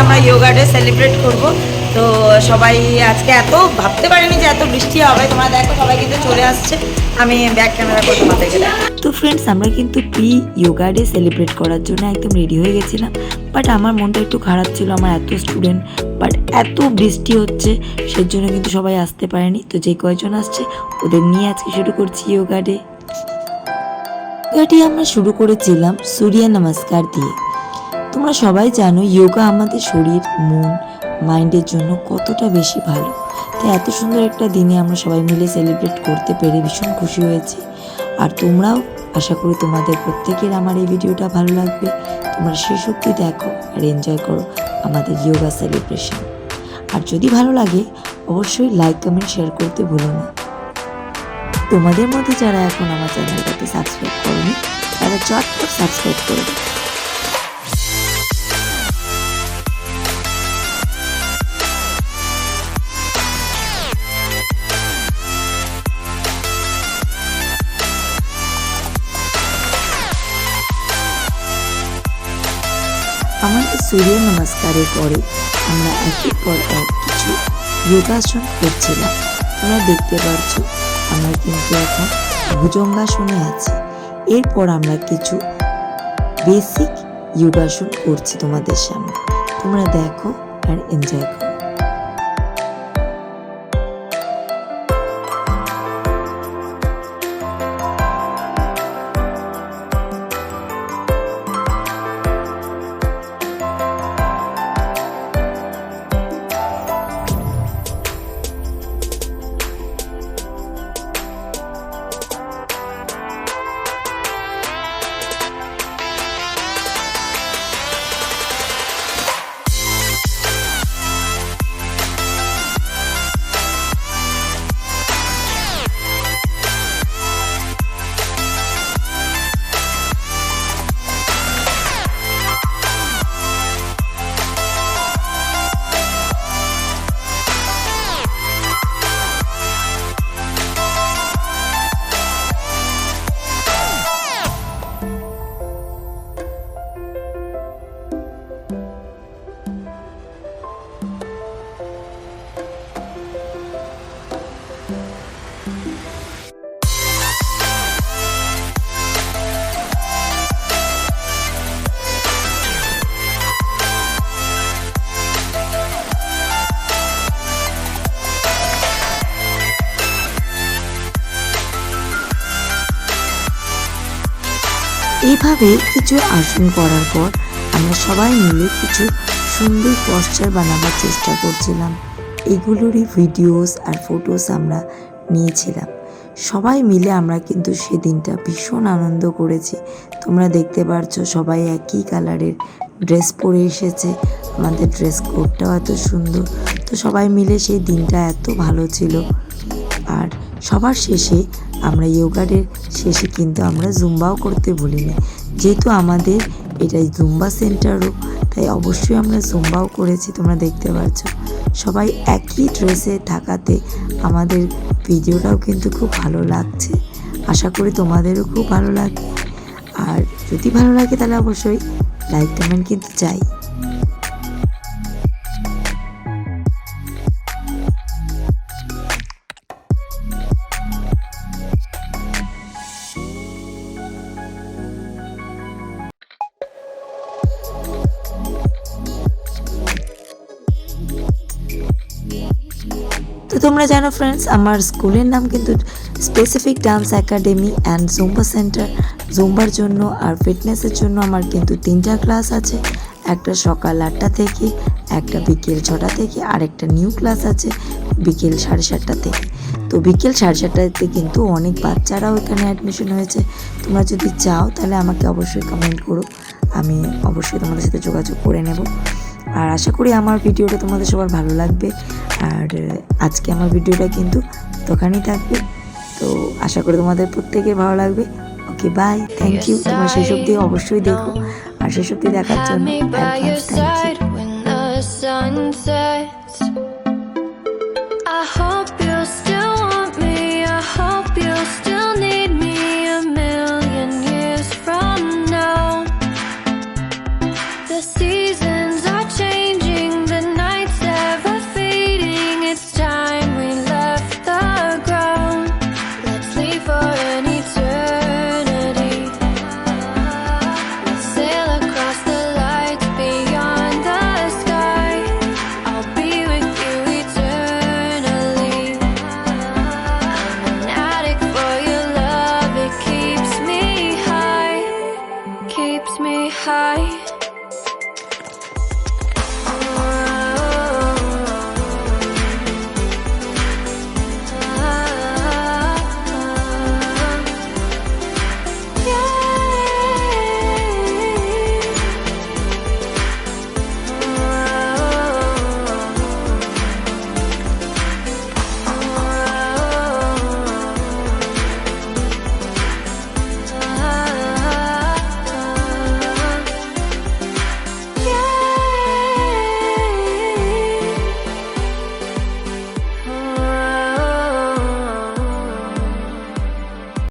আমরা yoga day celebrate করব। তো সবাই আজকে এত ভাবতে পারিনি যে এত বৃষ্টি হবে। তোমরা দেখো সবাই কিন্তু চলে আসছে, আমি ব্যাক ক্যামেরা করে তোমাদেরকে দেখো। তো ফ্রেন্ডস, আমরা কিন্তু প্রি যোগা ডে সেলিব্রেট করার জন্য একদম রেডি হয়ে গেছিলাম। বাট আমার মনটা একটু খারাপ ছিল, আমার এত স্টুডেন্ট বাট এত বৃষ্টি হচ্ছে সেজন্য কিন্তু সবাই আসতে পারেনি। তো যে কয়জন আসছে ওদের নিয়ে আজকে শুরু করছি যোগা ডে। যোগাটি আমরা শুরু করেছিলাম সূর্য নমস্কার দিয়ে। তোমরা সবাই জানো যোগা আমাদের শরীর, মন, মাইন্ডের জন্য কতটা বেশি ভালো। তো এত সুন্দর একটা দিনে আমরা সবাই মিলে সেলিব্রেট করতে পেরে ভীষণ খুশি হয়েছি। আর তোমরাও, আশা করি তোমাদের প্রত্যেকের আমার এই ভিডিওটা ভালো লাগবে। তোমরা শেষ অবধি দেখো আর এনজয় করো আমাদের যোগা সেলিব্রেশন। আর যদি ভালো লাগে অবশ্যই লাইক, কমেন্ট, শেয়ার করতে ভুলো না। তোমাদের মধ্যে যারা এখন আমার চ্যানেলটাকে সাবস্ক্রাইব করোনি তারা চটপট সাবস্ক্রাইব করে দাও। আমাদের সূর্য নমস্কারের পরে আমরা একের পর এক কিছু যোগাসন করছিলাম। তোমরা দেখতে পাচ্ছ আমরা কিন্তু এখন ভুজঙ্গাসনে আছি। এরপর আমরা কিছু বেসিক যোগাসন করছি তোমাদের সামনে। তোমরা দেখো আর এনজয় করো। এইভাবে কিছু আসন করার পর আমরা সবাই মিলে কিছু সুন্দর পশ্চার বানাবার চেষ্টা করছিলাম। এগুলোরই ভিডিওস আর ফটোস আমরা নিয়েছিলাম। সবাই মিলে আমরা কিন্তু সেদিনটা ভীষণ আনন্দ করেছি। তোমরা দেখতে পারছো সবাই একই কালারের ড্রেস পরে এসেছে। আমাদের ড্রেস কোডটাও এত সুন্দর। তো সবাই মিলে সেই দিনটা এত ভালো ছিল। আর সবার শেষে আমরা যোগা ডের শেষে কিন্তু আমরা জুম্বাও করতে ভুলিনি। যেহেতু আমাদের এটাই জুম্বা সেন্টারও, তাই অবশ্যই আমরা জুম্বাও করেছি। তোমরা দেখতে পাচ্ছ সবাই একই ড্রেসে থাকাতে আমাদের ভিডিওটাও কিন্তু খুব ভালো লাগছে। আশা করি তোমাদেরও খুব ভালো লাগবে। আর যদি ভালো লাগে তাহলে অবশ্যই লাইক, কমেন্ট কিন্তু চাই। তো তোমরা জানো ফ্রেন্ডস, আমার স্কুলের নাম কিন্তু specific dance academy and zumba center. জুম্বার জন্য আর ফিটনেসের জন্য আমার কিন্তু 3টা ক্লাস আছে। একটা সকাল 8টা থেকে, একটা বিকেল 6টা থেকে, আর একটা নিউ ক্লাস আছে বিকেল 7:30টা থেকে। তো বিকেল 7:30টাতে কিন্তু অনেক বাচ্চারাও এখানে অ্যাডমিশন হয়েছে। তোমরা যদি চাও তাহলে আমাকে অবশ্যই কমেন্ট করো, আমি অবশ্যই তোমাদের সাথে যোগাযোগ করে নেব। আর আশা করি আমার ভিডিওটা তোমাদের সবার ভালো লাগবে। আর আজকে আমার ভিডিওটা কিন্তু দোকানেই থাকবে। তো আশা করি তোমাদের প্রত্যেকের ভালো লাগবে। ওকে, বাই, থ্যাংক ইউ। তোমরা শেষ অবধি অবশ্যই দেখো, আর শেষ অবধি দেখার জন্য advance thank you. The seasons are changing. high.